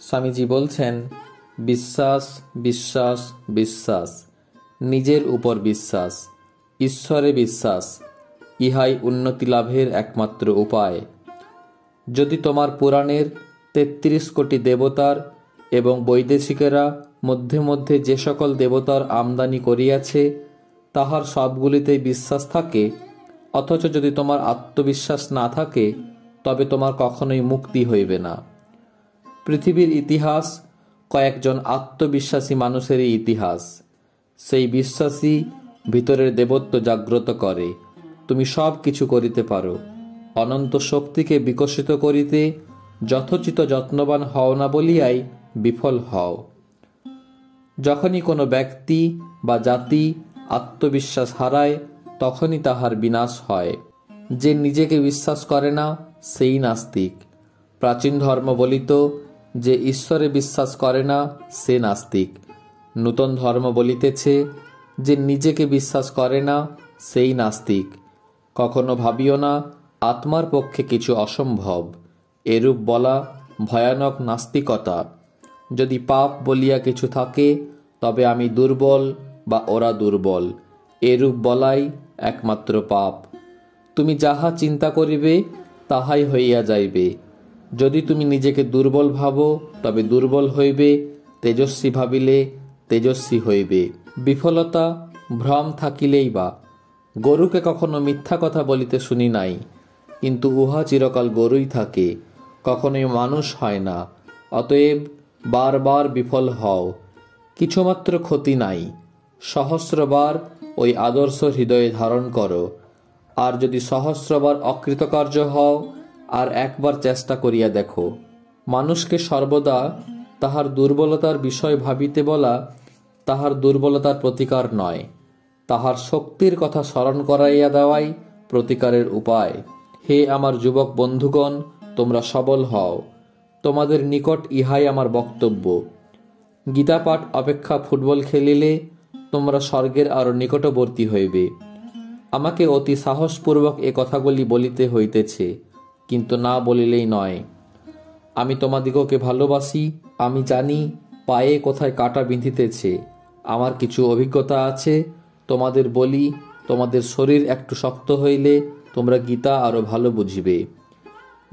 স্বামীজি বলছেন, বিশ্বাস বিশ্বাস বিশ্বাস, নিজের উপর বিশ্বাস, ঈশ্বরে বিশ্বাস, ইহাই উন্নতি লাভের একমাত্র উপায়। যদি তোমার পুরাণের ৩৩ কোটি দেবতার এবং বৈদেশিকেরা মধ্যে মধ্যে যে সকল দেবতার আমদানি করিয়াছে তাহার সবগুলিতেই বিশ্বাস থাকে, অথচ যদি তোমার আত্মবিশ্বাস না থাকে তবে তোমার কখনোই মুক্তি হইবে না। পৃথিবীর ইতিহাস কয়েকজন আত্মবিশ্বাসী মানুষেরই ইতিহাস। সেই বিশ্বাসী ভিতরের দেবত্ব জাগ্রত করে। তুমি সব কিছু করিতে পারো। অনন্ত শক্তিকে বিকশিত করিতে যথোচিত যত্নবান হও না বলিয়াই বিফল হও। যখনই কোনো ব্যক্তি বা জাতি আত্মবিশ্বাস হারায় তখনই তাহার বিনাশ হয়। যে নিজেকে বিশ্বাস করে না সেই নাস্তিক। প্রাচীন ধর্ম বলিত যে ঈশ্বরে বিশ্বাস করে না সে নাস্তিক। নূতন ধর্ম বলিতেছে যে নিজেকে বিশ্বাস করে না সেই নাস্তিক। কখনো ভাবিও না আত্মার পক্ষে কিছু অসম্ভব। এরূপ বলা ভয়ানক নাস্তিকতা। যদি পাপ বলিয়া কিছু থাকে তবে আমি দুর্বল বা ওরা দুর্বল, এরূপ বলাই একমাত্র পাপ। তুমি যাহা চিন্তা করিবে তাহাই হইয়া যাইবে। যদি তুমি নিজেকে দুর্বল ভাবো তবে দুর্বল হইবে, তেজস্বী ভাবিলে তেজস্বী হইবে। বিফলতা ভ্রম থাকিলেই বা। গরুকে কখনো মিথ্যা কথা বলিতে শুনি নাই, কিন্তু উহা চিরকাল গরুই থাকে, কখনোই মানুষ হয় না। অতএব বারবার বিফল হও, কিছুমাত্র ক্ষতি নাই। সহস্রবার ওই আদর্শ হৃদয়ে ধারণ করো। আর যদি সহস্রবার অকৃতকার্য হও আর একবার চেষ্টা করিয়া দেখো। মানুষকে সর্বদা তাহার দুর্বলতার বিষয় ভাবিতে বলা তাহার দুর্বলতার প্রতিকার নয়, তাহার শক্তির কথা স্মরণ করাইয়া দেওয়াই প্রতিকারের উপায়। হে আমার যুবক বন্ধুগণ, তোমরা সবল হও। তোমাদের নিকট ইহাই আমার বক্তব্য। গীতা পাঠ অপেক্ষা ফুটবল খেলিলে তোমরা স্বর্গের আরো নিকটবর্তী হইবে। আমাকে অতি সাহসপূর্বক এ কথাগুলি বলিতে হইতেছে, কিন্তু না বলিলেই নয়। আমি তোমাদিগকে ভালোবাসি। আমি জানি পায়ে কোথায় কাঁটা বিঁধিতেছে। আমার কিছু অভিজ্ঞতা আছে। তোমাদের বলি, তোমাদের শরীর একটু শক্ত হইলে তোমরা গীতা আরো ভালো বুঝিবে।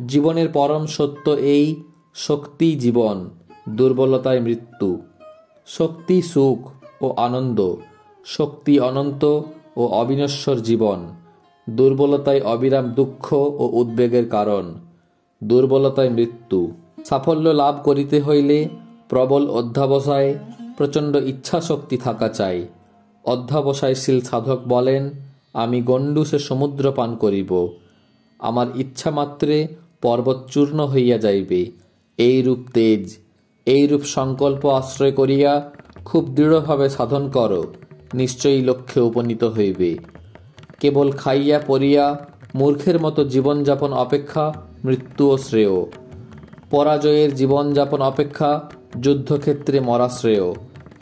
জীবনের পরম সত্য এই, শক্তি জীবন, দুর্বলতায় মৃত্যু। শক্তি সুখ ও আনন্দ, শক্তি অনন্ত ও অবিনশ্বর জীবন। দুর্বলতায় অবিরাম দুঃখ ও উদ্বেগের কারণ। দুর্বলতায় মৃত্যু। সাফল্য লাভ করিতে হইলে প্রবল অধ্যাবসায়, প্রচণ্ড ইচ্ছা শক্তি থাকা চাই। অধ্যাবসায়শীল সাধক বলেন, আমি গণ্ডূষে সমুদ্র পান করিব, আমার ইচ্ছা মাত্রে পর্বত চূর্ণ হইয়া যাইবে। এইরূপ তেজ, এইরূপ সংকল্প আশ্রয় করিয়া খুব দৃঢ়ভাবে সাধন করো, নিশ্চয়ই লক্ষ্যে উপনীত হইবে। কেবল খাইয়া পরিয়া মূর্খের মতো জীবনযাপন অপেক্ষা মৃত্যুও শ্রেয়। পরাজয়ের জীবনযাপন অপেক্ষা যুদ্ধক্ষেত্রে মরা শ্রেয়।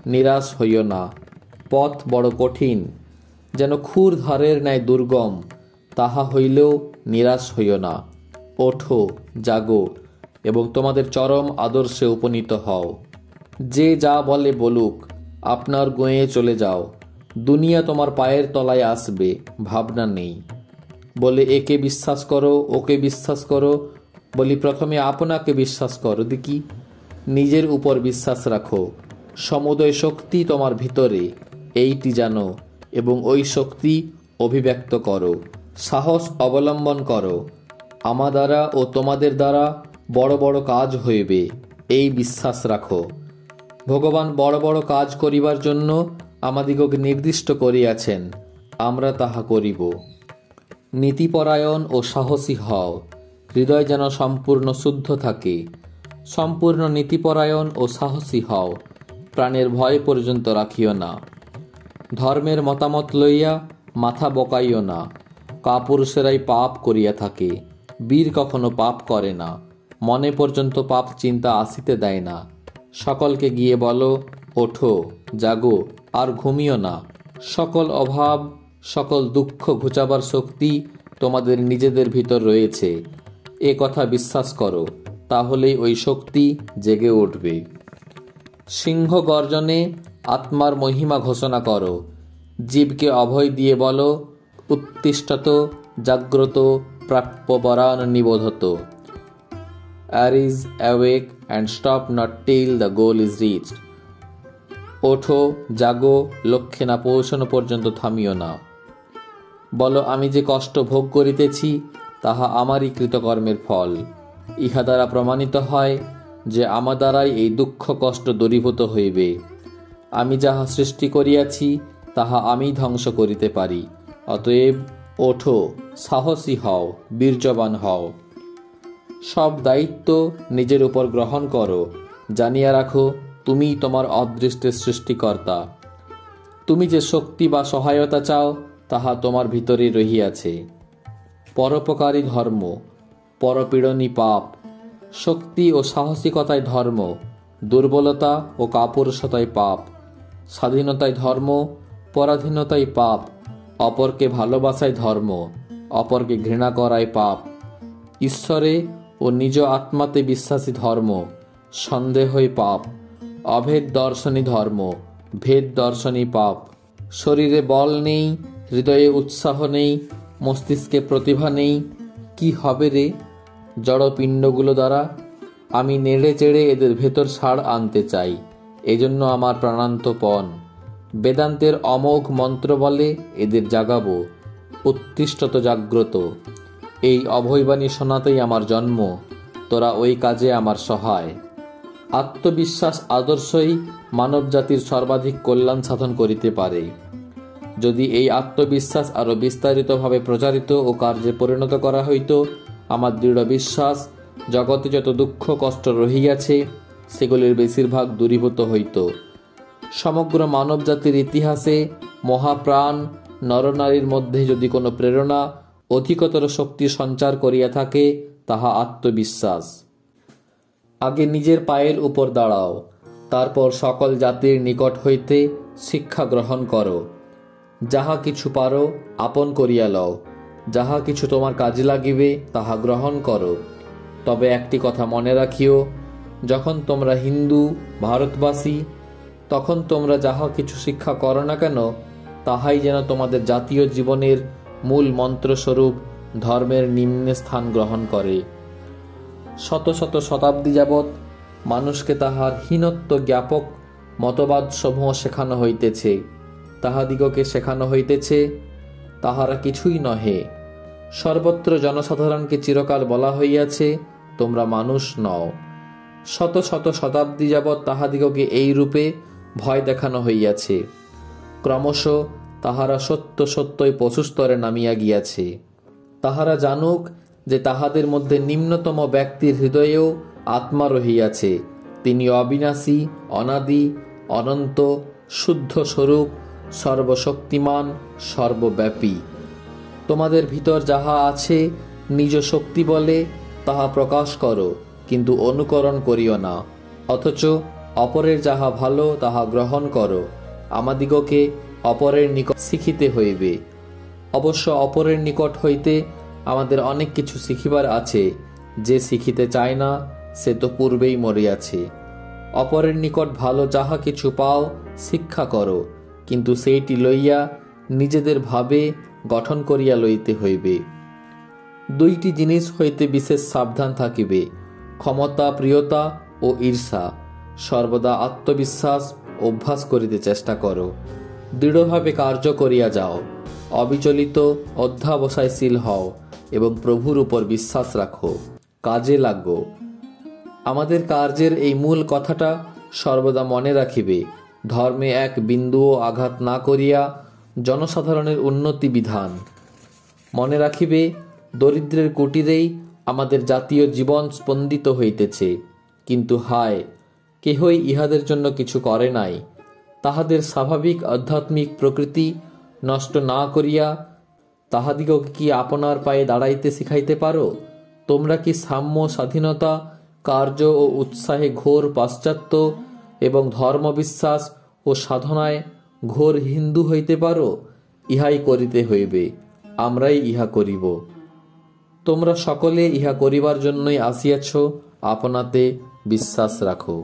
নিরাশ হইও না। পথ বড় কঠিন, যেন ক্ষুর ধারের ন্যায় দুর্গম, তাহা হইলেও নিরাশ হইও না। ওঠো, জাগো এবং তোমাদের চরম আদর্শে উপনীত হও। যে যা বলে বলুক, আপনার গোয়ে চলে যাও। দুনিয়া তোমার পায়ের তলায় আসবে, ভাবনা নেই। বলে একে বিশ্বাস করো, ওকে বিশ্বাস করো। বলি প্রথমে আপনাকে বিশ্বাস করো দেখি। নিজের উপর বিশ্বাস রাখো। সমুদয় শক্তি তোমার ভিতরে, এইটি জানো এবং ওই শক্তি অভিব্যক্ত করো। সাহস অবলম্বন করো। আমার দ্বারা ও তোমাদের দ্বারা বড় বড় কাজ হইবে, এই বিশ্বাস রাখো। ভগবান বড় বড় কাজ করিবার জন্য আমাদিগকে নির্দিষ্ট করিয়াছেন, আমরা তাহা করিব। নীতিপরায়ণ ও সাহসী হও। হৃদয় যেন সম্পূর্ণ শুদ্ধ থাকে। সম্পূর্ণ নীতিপরায়ণ ও সাহসী হও। প্রাণের ভয় পর্যন্ত রাখিও না। ধর্মের মতামত লইয়া মাথা বকাইও না। কাপুরুষেরাই পাপ করিয়া থাকে, বীর কখনো পাপ করে না। মনে পর্যন্ত পাপ চিন্তা আসিতে দেয় না। সকলকে গিয়ে বলো, ওঠো, জাগো, আর ঘুমিও না। সকল অভাব, সকল দুঃখ ঘুচাবার শক্তি তোমাদের নিজেদের ভিতর রয়েছে। এ কথা বিশ্বাস করো, তাহলেই ওই শক্তি জেগে উঠবে। সিংহ গর্জনে আত্মার মহিমা ঘোষণা করো। জীবকে অভয় দিয়ে বলো, উত্তিষ্ঠত জাগ্রত প্রাপ্যবরান নিবোধত। Arise awake and stop not till the goal is reached. ওঠো, জাগো, লক্ষ্যে না পৌঁছানো পর্যন্ত থামিও না। বলো, আমি যে কষ্ট ভোগ করিতেছি তাহা আমারই কৃতকর্মের ফল। ইহা দ্বারা প্রমাণিত হয় যে আমার দ্বারাই এই দুঃখ কষ্ট দূরীভূত হইবে। আমি যাহা সৃষ্টি করিয়াছি তাহা আমি ধ্বংস করিতে পারি। অতএব ওঠো, সাহসী হও, বীর্যবান হও। সব দায়িত্ব নিজের উপর গ্রহণ করো। জানিয়া রাখো, তুমিই তোমার অদৃষ্টের সৃষ্টিকর্তা। তুমি যে শক্তি বা সহায়তা চাও তাহা তোমার ভিতরে রহিয়াছে। পরোপকারী ধর্ম, পরপীড়নী পাপ। শক্তি ও সাহসিকতায় ধর্ম, দুর্বলতা ও কাপুরুষতায় পাপ। স্বাধীনতায় ধর্ম, পরাধীনতায় পাপ। অপরকে ভালোবাসায় ধর্ম, অপরকে ঘৃণা করায় পাপ। ঈশ্বরে ও নিজ আত্মাতে বিশ্বাসী ধর্ম, সন্দেহই পাপ। অভেদ দর্শনী ধর্ম, ভেদ দর্শনী পাপ। শরীরে বল নেই, হৃদয়ে উৎসাহ নেই, মস্তিষ্কে প্রতিভা নেই, কি হবে রে জড় পিণ্ডগুলো দ্বারা? আমি নেড়ে চেড়ে এদের ভেতর সাড় আনতে চাই, এজন্য আমার প্রাণান্তপণ। বেদান্তের অমোঘ মন্ত্র বলে এদের জাগাবো, উত্তিষ্ঠত জাগ্রত। এই অভয়বাণী শোনাতেই আমার জন্ম, তোরা ওই কাজে আমার সহায়। আত্মবিশ্বাস আদর্শই মানবজাতির সর্বাধিক কল্যাণ সাধন করিতে পারে। যদি এই আত্মবিশ্বাস আরও বিস্তারিতভাবে প্রচারিত ও কার্যে পরিণত করা হইত, আমার দৃঢ় বিশ্বাস জগতে যত দুঃখ কষ্ট রহিয়াছে সেগুলির বেশিরভাগ দূরীভূত হইত। সমগ্র মানবজাতির ইতিহাসে মহাপ্রাণ নরনারীর মধ্যে যদি কোনো প্রেরণা অধিকতর শক্তি সঞ্চার করিয়া থাকে তাহা আত্মবিশ্বাস। আগে নিজের পায়ের উপর দাঁড়াও, তারপর সকল জাতির নিকট হইতে শিক্ষা গ্রহণ করো। যাহা কিছু পারো আপন করিয়া লও, যাহা কিছু তোমার কাজে লাগিবে তাহা গ্রহণ করো। তবে একটি কথা মনে রাখিও, যখন তোমরা হিন্দু ভারতবাসী, তখন তোমরা যাহা কিছু শিক্ষা করো না কেন তাহাই যেন তোমাদের জাতীয় জীবনের মূল মন্ত্রস্বরূপ ধর্মের নিম্নে স্থান গ্রহণ করে। শত শত শতাব্দী যাবৎ মানুষকে তাহার হীনত্ব জ্ঞাপক মতবাদসমূহ শেখানো হইতেছে। তাহাদিগকে শেখানো হইতেছে তাহারা কিছুই নহে। সর্বত্র জনসাধারণকে চিরকাল বলা হইয়াছে, তোমরা মানুষ নও। শত শত শতাব্দী যাবৎ তাহাদিগকে এই রূপে ভয় দেখানো হইয়াছে। ক্রমশ তাহারা সত্য সত্যই পশুস্তরে নামিয়া গিয়াছে। তাহারা জানুক যে তাহাদের মধ্যে নিম্নতম ব্যক্তির হৃদয়েও আত্মা রহিয়াছে। তিনি অবিনাশী, অনাদি, অনন্ত, শুদ্ধ স্বরূপ, সর্বশক্তিমান, সর্বব্যাপী। তোমাদের ভিতর যাহা আছে নিজ শক্তি বলে তাহা প্রকাশ করো, কিন্তু অনুকরণ করিও না। অথচ অপরের যাহা ভালো তাহা গ্রহণ করো। আমাদিগকে অপরের নিকট শিখিতে হইবে। অবশ্য অপরের নিকট হইতে আমাদের অনেক কিছু শিখিবার আছে। যে শিখিতে চায় না সে তো পূর্বেই মরিয়াছে। অপরের নিকট ভালো যাহা কিছু পাও শিক্ষা করো, কিন্তু সেইটি লইয়া নিজেদের ভাবে গঠন করিয়া লইতে হইবে। দুইটি জিনিস হইতে বিশেষ সাবধান থাকিবে, ক্ষমতা প্রিয়তা ও ঈর্ষা। সর্বদা আত্মবিশ্বাস অভ্যাস করিতে চেষ্টা করো। দৃঢ়ভাবে কার্য করিয়া যাও, অবিচলিত অধ্যাবসায়শীল হও এবং প্রভুর উপর বিশ্বাস রাখো। কাজে লাগো। আমাদের কার্যের এই মূল কথাটা সর্বদা মনে রাখিবে। ধর্মে এক বিন্দুও আঘাত না করিয়া জনসাধারণের উন্নতি বিধান। মনে রাখিবে, দরিদ্রের কুটিরেই আমাদের জাতীয় জীবন স্পন্দিত হইতেছে, কিন্তু হায়, কেহই ইহাদের জন্য কিছু করে নাই। তাহাদের স্বাভাবিক আধ্যাত্মিক প্রকৃতি নষ্ট না করিয়া তাহাদিগকে কি আপনার পায়ে দাঁড়াইতে শিখাইতে পারো? তোমরা কি সাম্য, স্বাধীনতা, কার্য ও উৎসাহে ঘোর পাশ্চাত্য এবং ধর্মবিশ্বাস ও সাধনায় ঘোর হিন্দু হইতে পারো? ইহাই করিতে হইবে, আমরাই ইহা করিব। তোমরা সকলে ইহা করিবার জন্যই আসিয়াছ, আপনাতে বিশ্বাস রাখো।